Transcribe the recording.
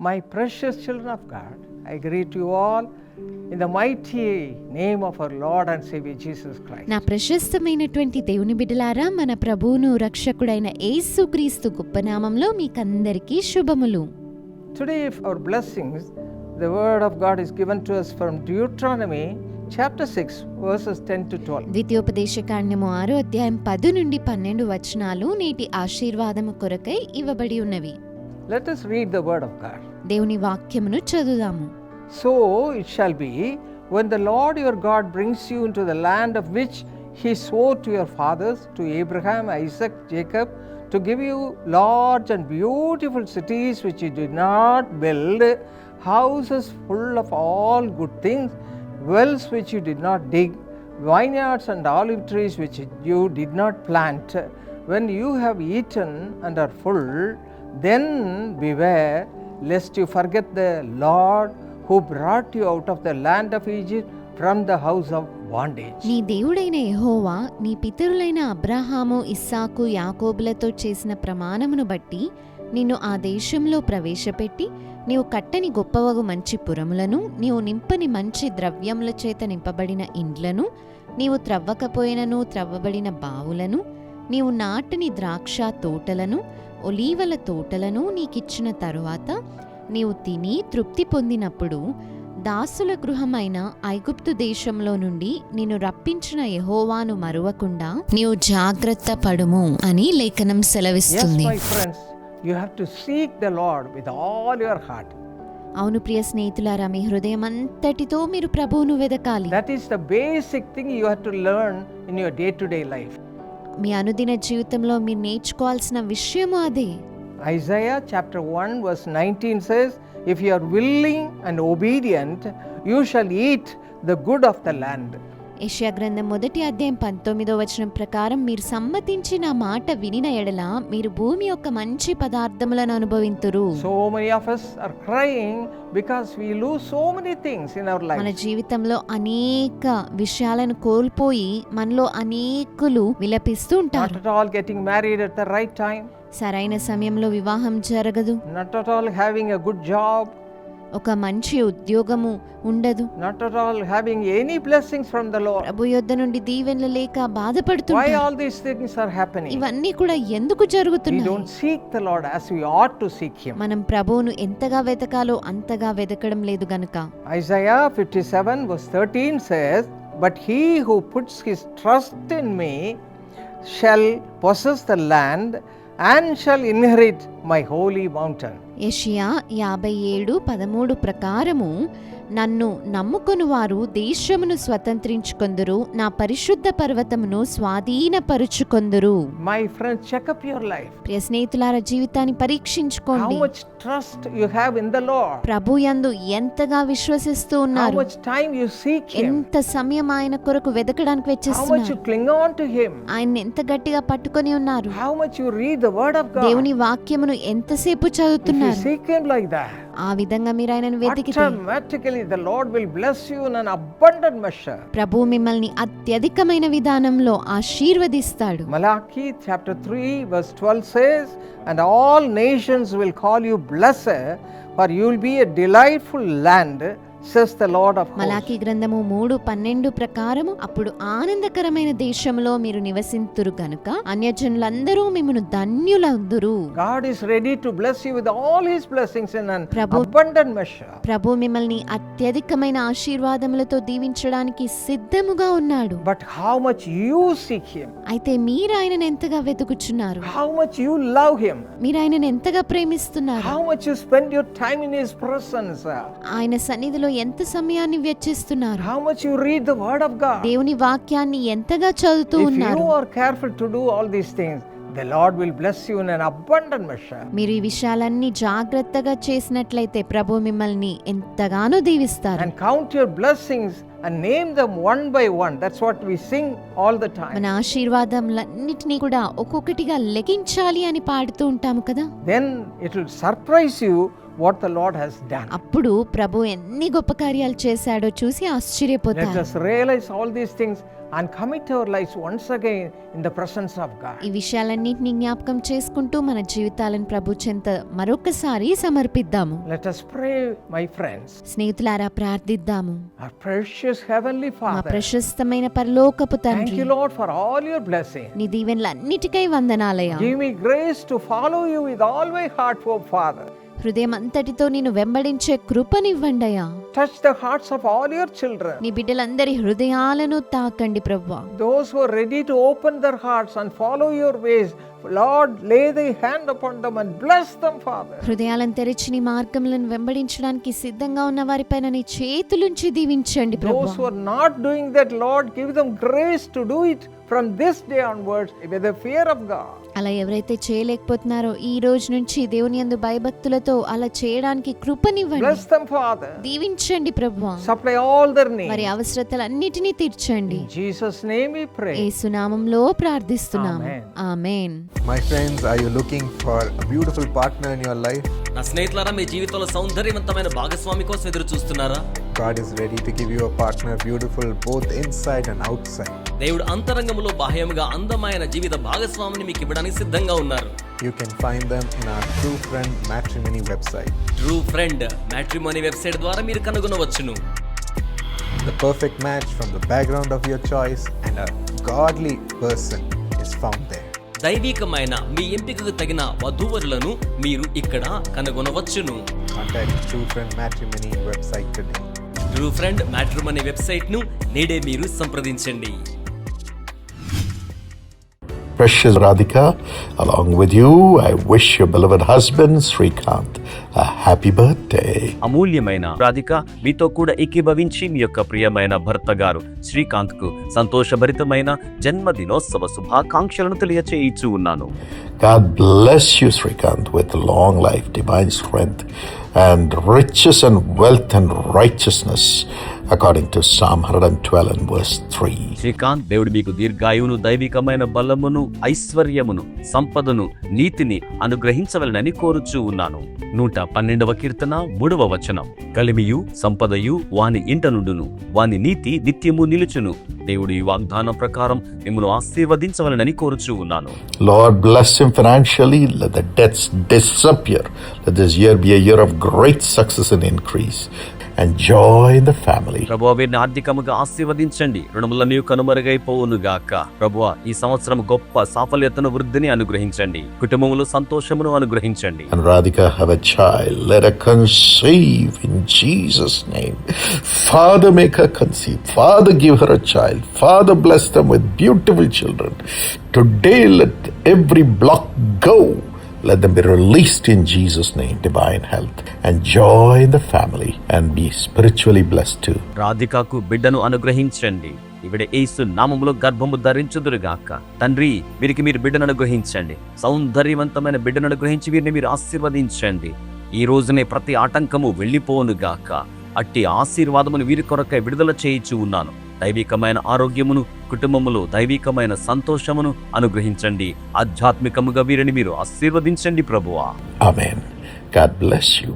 My precious children of God, I greet you all in the mighty name of our Lord and Savior Jesus Christ. నా ప్రశస్తమైనటువంటి దేవుని బిడ్డలారా, మన ప్రభువును రక్షకుడైన యేసుక్రీస్తు గొప్ప నామములో మీకందరికీ శుభములు. Today our blessings, the word of God is given to us from Deuteronomy chapter 6 verses 10 to 12. ద్వితీయోపదేశకాండము 6వ అధ్యాయం 10 నుండి 12 వచనాలు నేటి ఆశీర్వాదము కొరకై ఇవ్వబడి ఉన్నవి. Let us read the word of God. దేవుని వాక్యమును చదువుదాము. So it shall be, when the Lord your God brings you into the land of which he swore to your fathers, to Abraham, Isaac, Jacob, to give you large and beautiful cities which you did not build, houses full of all good things, wells which you did not dig, vineyards and olive trees which you did not plant, when you have eaten and are full, then beware lest you forget the Lord who brought you out of the land of Egypt from the house of bondage. నీ దేవుడైన యెహోవా నీ పితరులైన అబ్రాహాము, ఇస్సాకు, యాకోబులతో చేసిన ప్రమాణమును బట్టి నిన్ను ఆ దేశంలో ప్రవేశపెట్టి నీవు కట్టని గొప్పవగు మంచి పురములను, నీవు నింపని మంచి ద్రవ్యముల చేత నింపబడిన ఇండ్లను, నీవు త్రవ్వకపోయినను త్రవ్వబడిన బావులను, నీవు నాటని ద్రాక్ష తోటలను, ఒలీవల తోటలను నీకిచ్చిన తరువాత నీవు తిని తృప్తి పొందినప్పుడు, దాసుల గృహమైన ఐగుప్తు దేశంలో నుండి నిన్ను రప్పించిన యెహోవాను మరువకుండా నీవు జాగ్రత్త పడుము అని లేఖనం సెలవిస్తుంది. Yes, my friends, you have to seek the Lord with all your heart. అవును ప్రియ స్నేహితులారా, మీ హృదయం అంతటితో మీరు ప్రభువును వెదకాలి. That is the basic thing you have to learn in your day-to-day life. మీ అనుదిన జీవితంలో మీరు నేర్చుకోవాల్సిన విషయము అదే. Isaiah chapter 1 verse 19 says, if you are willing and obedient, you shall eat the good of the land. యెషయా గ్రంథం 1వ అధ్యాయం 19వ వచనం ప్రకారం మీరు సమ్మతించి నా మాట వినిన ఎడల మీరు భూమి యొక్క మంచి పదార్థములను అనుభవింతురు. So many of us are crying because we lose so many things in our life. మన జీవితంలో అనేక విషయాలను కోల్పోయి మనలో అనేకులు విలపిస్తూ ఉంటారు. Not at all getting married at the right time. సరైన సమయంలో వివాహం జరగదు. Not at all having a good job. ఒక మంచి ఉద్యోగము ఉండదు. Not at all having any blessings from the Lord. ప్రభు యొద్ద నుండి దీవెనలు లేక Why బాధపడుతుంటారు. all these things are happening? ఇవన్నీ కూడా ఎందుకు We జరుగుతున్నాయి? don't seek the Lord as we ought to seek him. మనం ప్రభువును ఎంతగా వెతకాలో అంతగా వెతకడం లేదు గనుక. Isaiah 57 verse 13 says, but he who puts his trust in me shall possess the land and shall inherit my holy mountain. యెషయా 57:13 ప్రకారము నన్ను నమ్ముకొను వారు దేశమును స్వతంత్రించుకొందురు, నా పరిశుద్ధ పర్వతమును స్వాధీనపరుచుకొందురు. My friends, check up your life. ప్రియ స్నేహితులారా, జీవితాన్ని How పరీక్షించుకోండి. much trust you have in the Lord. ప్రభు యందు ఎంతగా విశ్వసిస్తూ How ఉన్నారు, much time you seek him. ఎంత సమయం ఆయన కొరకు వెతకడానికి How much you వెచ్చిస్తున్నారు, cling on to him. ఆయన ఎంత గట్టిగా పట్టుకొని ఉన్నారు, How much you read the word of God. దేవుని వాక్యమును ఎంతసేపు If you చదువుతున్నారు. seek him like that, ఆ విధంగా మీరు ఆయనను వెతికితే automatically the Lord will bless you in an abundant measure. ప్రభు మిమ్మల్ని అత్యధికమైన విధానంలో ఆశీర్వదిస్తాడు. Malachi chapter 3 verse 12 says, and all nations will call you blessed, for you will be a delightful land, says the Lord of hosts. మలాకి గ్రంథము 3:12 ప్రకారము అప్పుడు ఆనందకరమైన దేశంలో మీరు నివసింతురు గనుక అన్యజనులందరూ మిమ్మును ధన్యులందురు. God is ready to bless you with all his blessings in an Prabhu- abundant measure. ప్రభు మిమ్మల్ని అత్యధికమైన ఆశీర్వాదములతో దీవించడానికి సిద్ధముగా ఉన్నాడు. But how much you seek him, అయితే మీరు ఆయనను ఎంతగా వెతుకుచున్నారు, how much you love him, మీరు ఆయనను ఎంతగా ప్రేమిస్తున్నారు, how much you spend your time in his presence, ఆయన సన్నిధిలో ఎంత సమయాన్ని వెచ్చిస్తున్నారు, how much you read the word of God. దేవుని వాక్యాన్ని ఎంతగా చదువుతూ If ఉన్నారు. you are careful to do all these things, the Lord will bless you in an abundant measure. మీరు ఈ విషయాలన్నీ జాగ్రత్తగా చేసినట్లయితే ప్రభు మిమ్మల్ని ఎంతగానో దీవిస్తారు. And count your blessings and name them one by one. That's what we sing all the time. మన ఆశీర్వాదములన్నిటినీ కూడా ఒక్కొక్కటిగా లెక్కించాలి అని పాడుతూ ఉంటాము కదా. Then it will surprise you what the Lord has done. అప్పుడు ప్రభు ఎన్ని గొప్ప కార్యాలు చేశాడో చూసి Let ఆశ్చర్యపోతారు. us realize all these things and commit our lives once again in the presence of God. ఈ విషయాలన్నింటినీ జ్ఞాపకం చేసుకుంటూ మన జీవితాలను ప్రభు చెంత మరొకసారి సమర్పిద్దాము. Let us pray, my friends. స్నేహితులారా ప్రార్థిద్దాము. Our precious heavenly మా Father, ప్రశస్తమైన పరలోకపు thank తండ్రి, you, Lord, for all your blessings. నీ దీవెనలన్నిటికై వందనాలయ్యా. Give me grace to follow you with all my heart, O Father. హృదయం అంతటితో నిన్ను వెంబడించే కృపనివ్వండయ్యా. Touch the hearts of all your children. నీ బిడ్డలందరి హృదయాలను తాకండి ప్రభువా. Those who are ready to open their hearts and follow your ways, Lord, lay thy hand upon them and bless them, Father. హృదయాలను తెరిచి నీ మార్గములను వెంబడించడానికి సిద్ధంగా ఉన్న వారిపైన నీ చేతులుంచి దీవించండి Those who ప్రభువా. are not doing that, Lord, give them grace to do it from this day onwards with the fear of God. అలా ఎవరైతే చేయలేకపోతున్నారో ఈ రోజు నుంచి దేవుని యందు భయభక్తులతో అలా చేయడానికి కృపనివ్వండి. Bless them, Father. దీవించండి ప్రభువా. Supply all their వారి needs. అవసరతలన్నిటినీ తీర్చండి. In Jesus' name we pray. యేసు నామములో ప్రార్థిస్తున్నాము. Amen. Amen. My friends, are you looking for a beautiful partner in your life? నా స్నేహితులారా, మీ జీవితంలో సౌందర్యవంతమైన భాగస్వామి కోసం ఎదురు చూస్తున్నారా? God is ready to give you a partner beautiful both inside and outside. దేవుడు అంతరంగములో బాహ్యముగా అందమైన జీవిత భాగస్వామిని మీకు ఇవ్వడానికి సిద్ధంగా ఉన్నారు. You can find them in our True Friend Matrimony website. True friend matrimony website ద్వారా మీరు కనుగొనవచ్చును. The perfect match from the background of your choice and a godly person is found there. దైవికమైన మీ ఎంపికకు తగిన వధూవరులను మీరు ఇక్కడ కనుగొనవచ్చును. Contact True Friend Matrimony website today. True friend matrimony website ను నేడే మీరు సంప్రదించండి. Precious Radhika, along with you, I wish your beloved husband, Srikanth, a happy birthday. అమూల్యమైన రాధిక, మీతో కూడా ఏకీభవించి మీ యొక్క ప్రియమైన భర్త గారు శ్రీకాంత్ కు సంతోషభరితమైన జన్మదినోత్సవ శుభాకాంక్షలను తెలియచేయిచూ ఉన్నాను. God bless you, Srikanth, with long life, divine strength, and riches and wealth and righteousness, according to Psalm 112 and verse 3. Srikanth, దేవుడు మీకు దీర్ఘాయువును, దైవికమైన బలమును, ఐశ్వర్యమును, సంపదను, నీతిని అనుగ్రహించవలనని కోరుచూ ఉన్నాను. 112వ కీర్తన 3వ వచనం. కలిమియు సంపదయు వాని ఇంట నుండును, వాని నీతి నిత్యము నిలుచును. దేవుడు ఈ వాగ్దానం ప్రకారం మిమ్మల్ని ఆశీర్వదించవలనని కోరుచూ ఉన్నాను. Lord, bless him financially, let the debts disappear. Let this year be a year of great success and increase and joy in the family. ప్రభువా, వీరిని ఆర్థికముగా ఆశీర్వదించండి, రుణములన్నీ కనుమరుగైపోవును గాక. ప్రభువా, ఈ సంవత్సరం గొప్ప సాఫల్యతను, వృద్ధిని అనుగ్రహించండి, కుటుంబములో సంతోషమును అనుగ్రహించండి. And Radhika have a child, let her conceive in Jesus' name. Father, make her conceive. Father, give her a child. Father, bless them with beautiful children. Today, let every block go. Let them be released in Jesus' name. Divine health and joy in the family, and be spiritually blessed too. రాధికకు బిడ్డను అనుగ్రహించండి. ఇవిడ యేసు నామములో గర్భము ధరించుదురుగాక. తండ్రి, వీరికి మీరు బిడ్డను అనుగ్రహించండి, సౌందర్యవంతమైన బిడ్డను అనుగ్రహించి వీరిని మీరు ఆశీర్వదించండి. ఈ రోజునే ప్రతి ఆటంకము వెళ్ళిపోవునుగాక. అట్టి ఆశీర్వాదమును వీరి కొరకై విడుదల చేయిచూ ఉన్నాను. దైవికమైన ఆరోగ్యమును, కుటుంబములో దైవికమైన సంతోషమును అనుగ్రహించండి. ఆధ్యాత్మికముగా వీరిని మీరు ఆశీర్వదించండి ప్రభువా. Amen. God bless you.